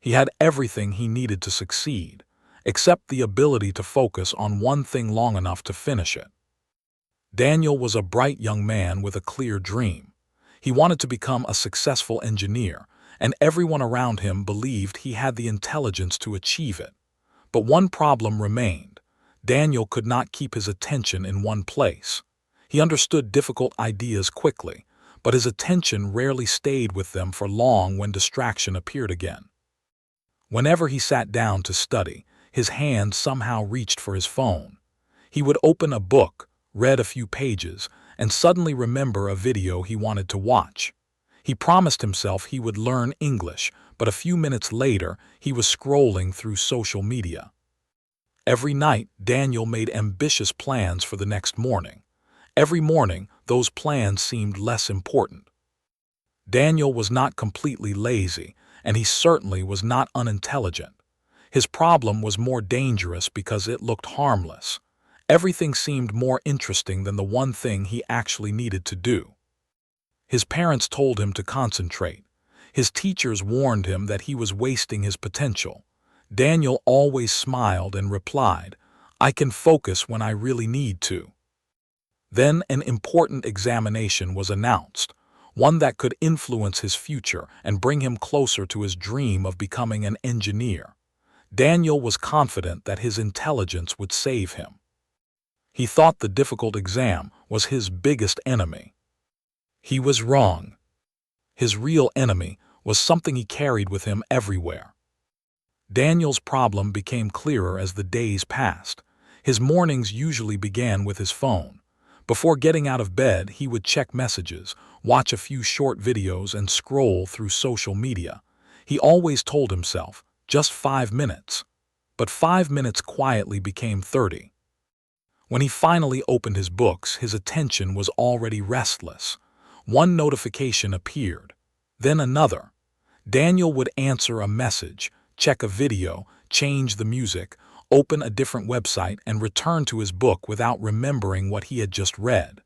He had everything he needed to succeed, except the ability to focus on one thing long enough to finish it. Daniel was a bright young man with a clear dream. He wanted to become a successful engineer, and everyone around him believed he had the intelligence to achieve it. But one problem remained. Daniel could not keep his attention in one place. He understood difficult ideas quickly, but his attention rarely stayed with them for long when distraction appeared again. Whenever he sat down to study, his hand somehow reached for his phone. He would open a book, read a few pages, and suddenly remember a video he wanted to watch. He promised himself he would learn English, but a few minutes later, he was scrolling through social media. Every night, Daniel made ambitious plans for the next morning. Every morning, those plans seemed less important. Daniel was not completely lazy, and he certainly was not unintelligent. His problem was more dangerous because it looked harmless. Everything seemed more interesting than the one thing he actually needed to do. His parents told him to concentrate. His teachers warned him that he was wasting his potential. Daniel always smiled and replied, "I can focus when I really need to." Then an important examination was announced, one that could influence his future and bring him closer to his dream of becoming an engineer. Daniel was confident that his intelligence would save him. He thought the difficult exam was his biggest enemy. He was wrong. His real enemy was something he carried with him everywhere. Daniel's problem became clearer as the days passed. His mornings usually began with his phone. Before getting out of bed, he would check messages, watch a few short videos, and scroll through social media. He always told himself, just 5 minutes. But 5 minutes quietly became 30. When he finally opened his books, his attention was already restless. One notification appeared, then another. Daniel would answer a message, check a video, change the music, open a different website, and return to his book without remembering what he had just read.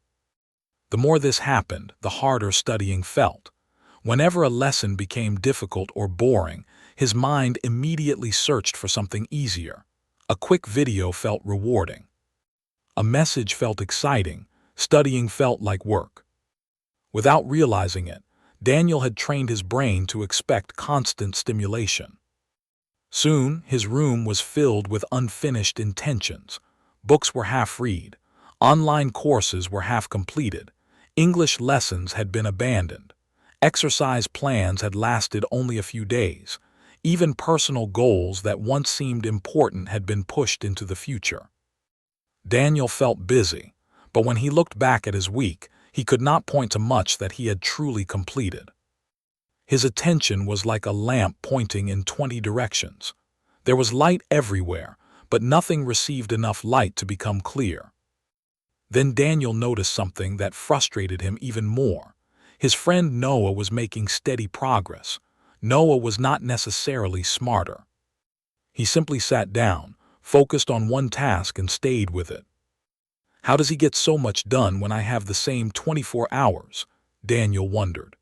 The more this happened, the harder studying felt. Whenever a lesson became difficult or boring, his mind immediately searched for something easier. A quick video felt rewarding. A message felt exciting. Studying felt like work. Without realizing it, Daniel had trained his brain to expect constant stimulation. Soon, his room was filled with unfinished intentions. Books were half-read. Online courses were half-completed. English lessons had been abandoned. Exercise plans had lasted only a few days. Even personal goals that once seemed important had been pushed into the future. Daniel felt busy, but when he looked back at his week, he could not point to much that he had truly completed. His attention was like a lamp pointing in 20 directions. There was light everywhere, but nothing received enough light to become clear. Then Daniel noticed something that frustrated him even more. His friend Noah was making steady progress. Noah was not necessarily smarter. He simply sat down, focused on one task, and stayed with it. How does he get so much done when I have the same 24 hours? Daniel wondered.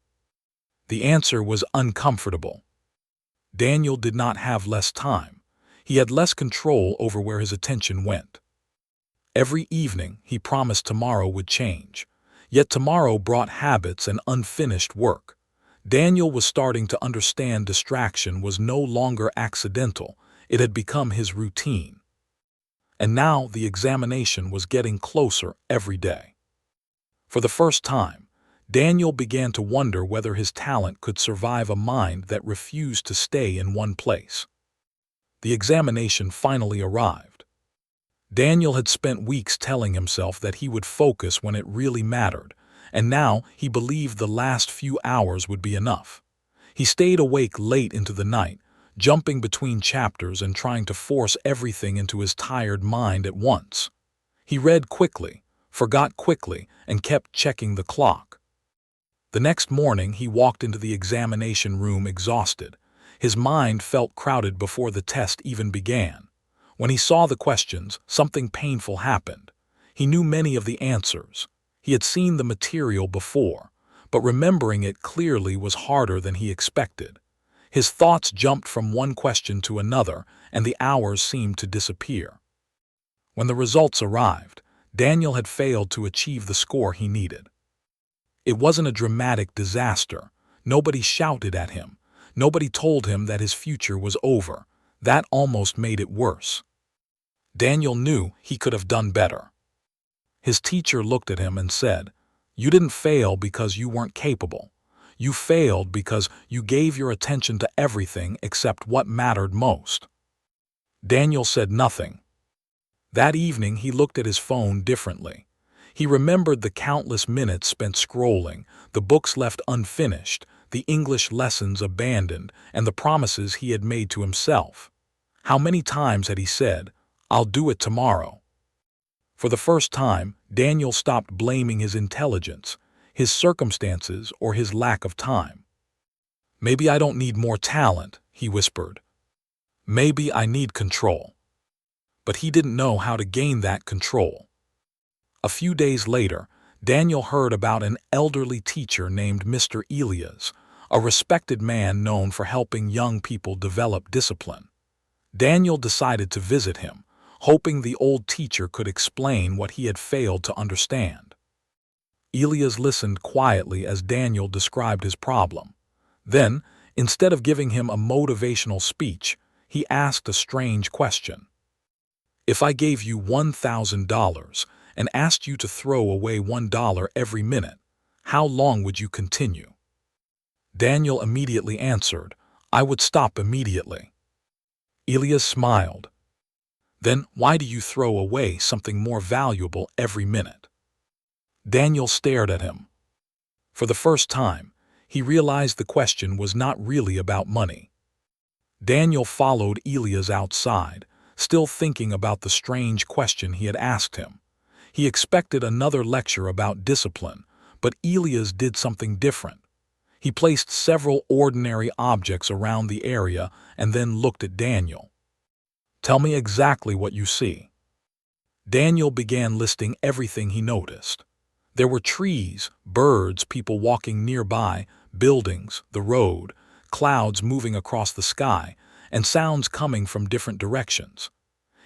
The answer was uncomfortable. Daniel did not have less time. He had less control over where his attention went. Every evening, he promised tomorrow would change. Yet tomorrow brought habits and unfinished work. Daniel was starting to understand distraction was no longer accidental. It had become his routine. And now the examination was getting closer every day. For the first time, Daniel began to wonder whether his talent could survive a mind that refused to stay in one place. The examination finally arrived. Daniel had spent weeks telling himself that he would focus when it really mattered, and now he believed the last few hours would be enough. He stayed awake late into the night, jumping between chapters and trying to force everything into his tired mind at once. He read quickly, forgot quickly, and kept checking the clock. The next morning, he walked into the examination room exhausted. His mind felt crowded before the test even began. When he saw the questions, something painful happened. He knew many of the answers. He had seen the material before, but remembering it clearly was harder than he expected. His thoughts jumped from one question to another, and the hours seemed to disappear. When the results arrived, Daniel had failed to achieve the score he needed. It wasn't a dramatic disaster. Nobody shouted at him. Nobody told him that his future was over. That almost made it worse. Daniel knew he could have done better. His teacher looked at him and said, "You didn't fail because you weren't capable. You failed because you gave your attention to everything except what mattered most." Daniel said nothing. That evening he looked at his phone differently. He remembered the countless minutes spent scrolling, the books left unfinished, the English lessons abandoned, and the promises he had made to himself. How many times had he said, "I'll do it tomorrow"? For the first time, Daniel stopped blaming his intelligence, his circumstances, or his lack of time. "Maybe I don't need more talent," he whispered. "Maybe I need control." But he didn't know how to gain that control. A few days later, Daniel heard about an elderly teacher named Mr. Elias, a respected man known for helping young people develop discipline. Daniel decided to visit him, hoping the old teacher could explain what he had failed to understand. Elias listened quietly as Daniel described his problem. Then, instead of giving him a motivational speech, he asked a strange question. "If I gave you $1,000 and asked you to throw away $1 every minute, how long would you continue?" Daniel immediately answered, "I would stop immediately." Elias smiled. "Then why do you throw away something more valuable every minute?" Daniel stared at him. For the first time, he realized the question was not really about money. Daniel followed Elias outside, still thinking about the strange question he had asked him. He expected another lecture about discipline, but Elias did something different. He placed several ordinary objects around the area and then looked at Daniel. "Tell me exactly what you see." Daniel began listing everything he noticed. There were trees, birds, people walking nearby, buildings, the road, clouds moving across the sky, and sounds coming from different directions.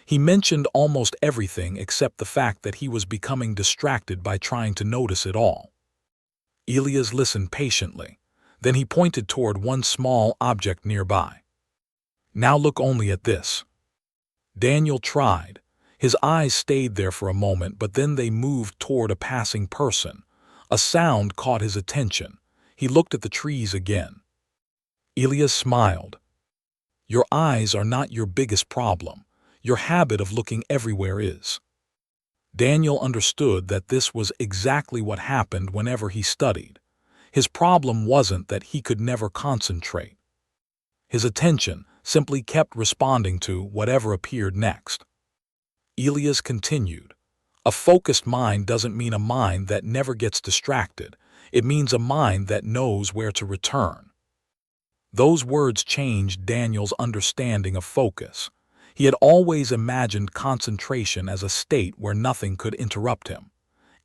He mentioned almost everything except the fact that he was becoming distracted by trying to notice it all. Elias listened patiently. Then he pointed toward one small object nearby. "Now look only at this." Daniel tried. His eyes stayed there for a moment, but then they moved toward a passing person. A sound caught his attention. He looked at the trees again. Elias smiled. "Your eyes are not your biggest problem. Your habit of looking everywhere is." Daniel understood that this was exactly what happened whenever he studied. His problem wasn't that he could never concentrate. His attention simply kept responding to whatever appeared next. Elias continued, "A focused mind doesn't mean a mind that never gets distracted. It means a mind that knows where to return." Those words changed Daniel's understanding of focus. He had always imagined concentration as a state where nothing could interrupt him.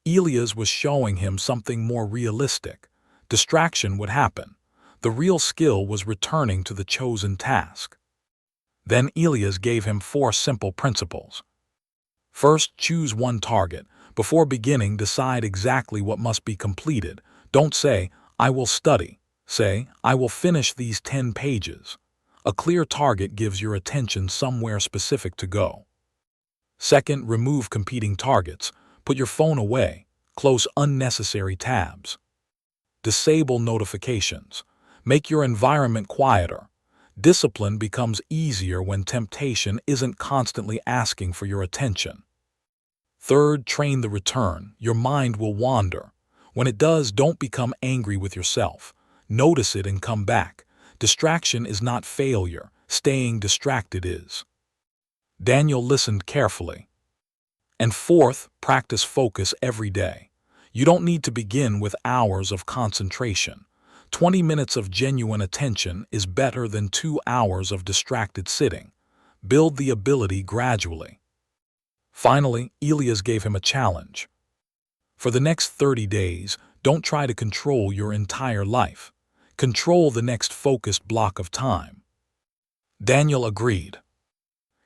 Elias was showing him something more realistic. Distraction would happen. The real skill was returning to the chosen task. Then Elias gave him 4 simple principles. First, choose one target. Before beginning, decide exactly what must be completed. Don't say, "I will study." Say, "I will finish these 10 pages." A clear target gives your attention somewhere specific to go. Second, remove competing targets. Put your phone away. Close unnecessary tabs. Disable notifications. Make your environment quieter. Discipline becomes easier when temptation isn't constantly asking for your attention. Third, train the return. Your mind will wander. When it does, don't become angry with yourself. Notice it and come back. Distraction is not failure. Staying distracted is. Daniel listened carefully. And fourth, practice focus every day. You don't need to begin with hours of concentration. 20 minutes of genuine attention is better than 2 hours of distracted sitting. Build the ability gradually. Finally, Elias gave him a challenge. For the next 30 days, don't try to control your entire life. Control the next focused block of time. Daniel agreed.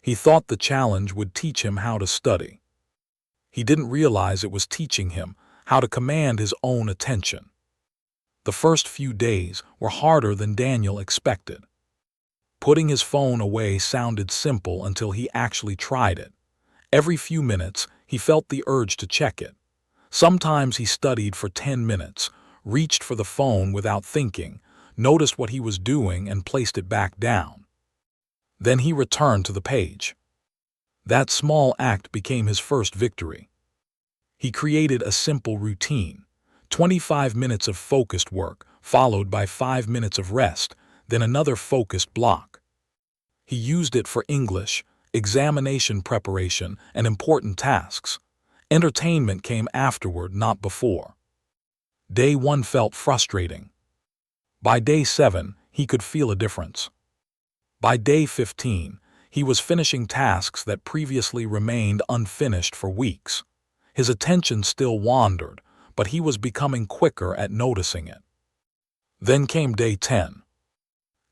He thought the challenge would teach him how to study. He didn't realize it was teaching him how to command his own attention. The first few days were harder than Daniel expected. Putting his phone away sounded simple until he actually tried it. Every few minutes, he felt the urge to check it. Sometimes he studied for 10 minutes, reached for the phone without thinking, noticed what he was doing and placed it back down. Then he returned to the page. That small act became his first victory. He created a simple routine: 25 minutes of focused work, followed by 5 minutes of rest, then another focused block. He used it for English, examination preparation, and important tasks. Entertainment came afterward, not before. Day 1 felt frustrating. By day 7, he could feel a difference. By day 15, he was finishing tasks that previously remained unfinished for weeks. His attention still wandered, but he was becoming quicker at noticing it. Then came day 10.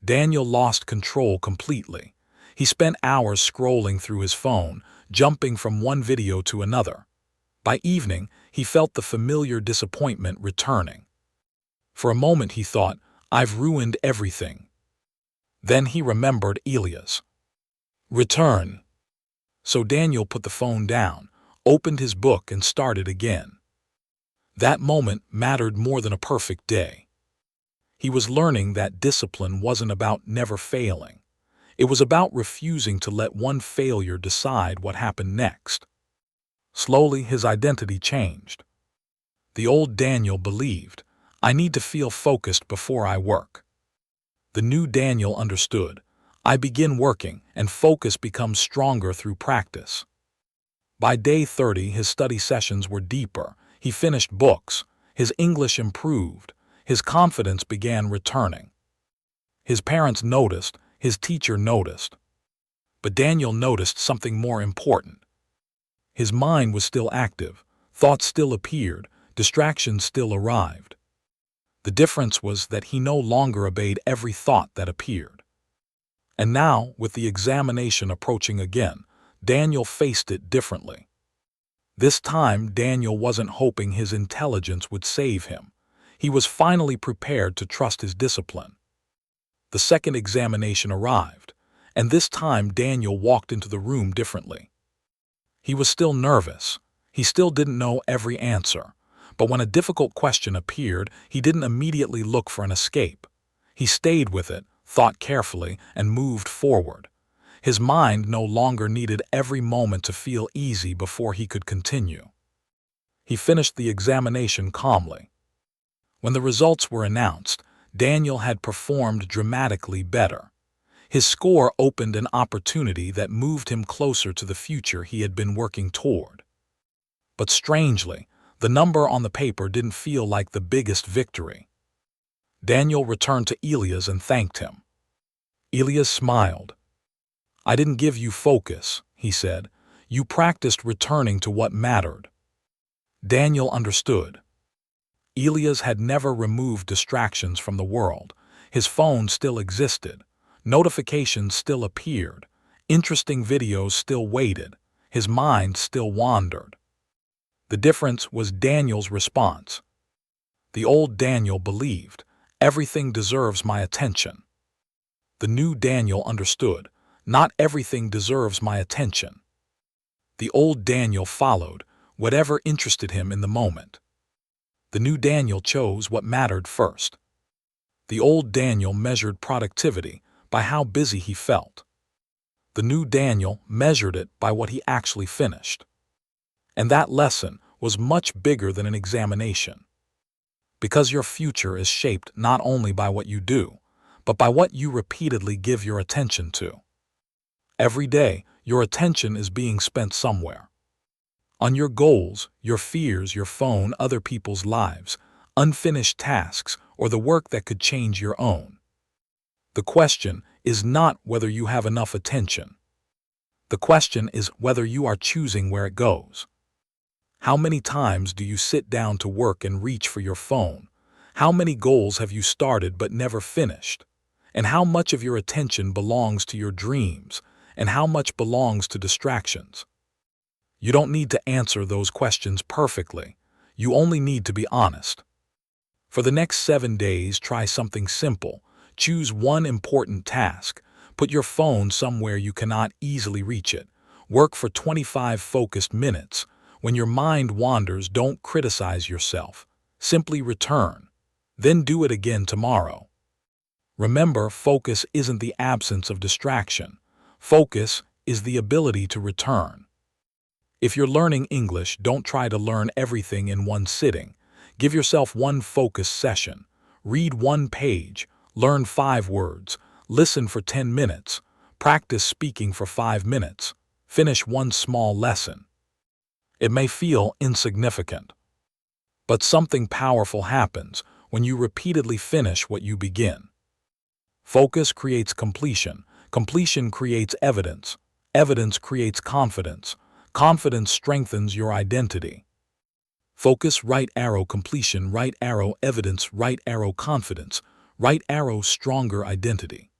Daniel lost control completely. He spent hours scrolling through his phone, jumping from one video to another. By evening, he felt the familiar disappointment returning. For a moment he thought, "I've ruined everything." Then he remembered Elia's return. So Daniel put the phone down, opened his book, and started again. That moment mattered more than a perfect day. He was learning that discipline wasn't about never failing. It was about refusing to let one failure decide what happened next. Slowly, his identity changed. The old Daniel believed, "I need to feel focused before I work." The new Daniel understood, "I begin working, and focus becomes stronger through practice." By day 30, his study sessions were deeper. He finished books. His English improved. His confidence began returning. His parents noticed. His teacher noticed. But Daniel noticed something more important. His mind was still active. Thoughts still appeared. Distractions still arrived. The difference was that he no longer obeyed every thought that appeared. And now, with the examination approaching again, Daniel faced it differently. This time, Daniel wasn't hoping his intelligence would save him. He was finally prepared to trust his discipline. The second examination arrived, and this time Daniel walked into the room differently. He was still nervous. He still didn't know every answer. But when a difficult question appeared, he didn't immediately look for an escape. He stayed with it, thought carefully, and moved forward. His mind no longer needed every moment to feel easy before he could continue. He finished the examination calmly. When the results were announced, Daniel had performed dramatically better. His score opened an opportunity that moved him closer to the future he had been working toward. But strangely, the number on the paper didn't feel like the biggest victory. Daniel returned to Elias and thanked him. Elias smiled. "I didn't give you focus," he said. "You practiced returning to what mattered." Daniel understood. Elias had never removed distractions from the world. His phone still existed. Notifications still appeared. Interesting videos still waited. His mind still wandered. The difference was Daniel's response. The old Daniel believed, "Everything deserves my attention." The new Daniel understood, "Not everything deserves my attention." The old Daniel followed whatever interested him in the moment. The new Daniel chose what mattered first. The old Daniel measured productivity by how busy he felt. The new Daniel measured it by what he actually finished. And that lesson was much bigger than an examination. Because your future is shaped not only by what you do, but by what you repeatedly give your attention to. Every day, your attention is being spent somewhere. On your goals, your fears, your phone, other people's lives, unfinished tasks, or the work that could change your own. The question is not whether you have enough attention. The question is whether you are choosing where it goes. How many times do you sit down to work and reach for your phone? How many goals have you started but never finished? And how much of your attention belongs to your dreams? And how much belongs to distractions? You don't need to answer those questions perfectly. You only need to be honest. For the next 7 days, try something simple. Choose one important task. Put your phone somewhere you cannot easily reach it. Work for 25 focused minutes. When your mind wanders, don't criticize yourself. Simply return. Then do it again tomorrow. Remember, focus isn't the absence of distraction. Focus is the ability to return. If you're learning English, don't try to learn everything in one sitting. Give yourself one focus session. Read one page, learn 5 words, listen for 10 minutes, practice speaking for 5 minutes, finish one small lesson. It may feel insignificant, but something powerful happens when you repeatedly finish what you begin. Focus creates completion. Completion creates evidence. Evidence creates confidence. Confidence strengthens your identity. Focus, right arrow completion, right arrow evidence, right arrow confidence, right arrow stronger identity.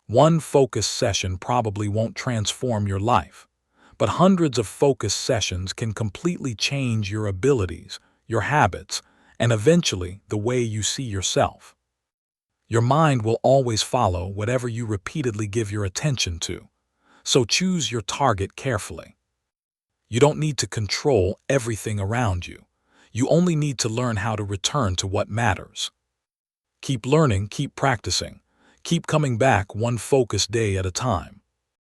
One focus session probably won't transform your life, but hundreds of focus sessions can completely change your abilities, your habits, and eventually the way you see yourself. Your mind will always follow whatever you repeatedly give your attention to, so choose your target carefully. You don't need to control everything around you. You only need to learn how to return to what matters. Keep learning, keep practicing, keep coming back one focused day at a time.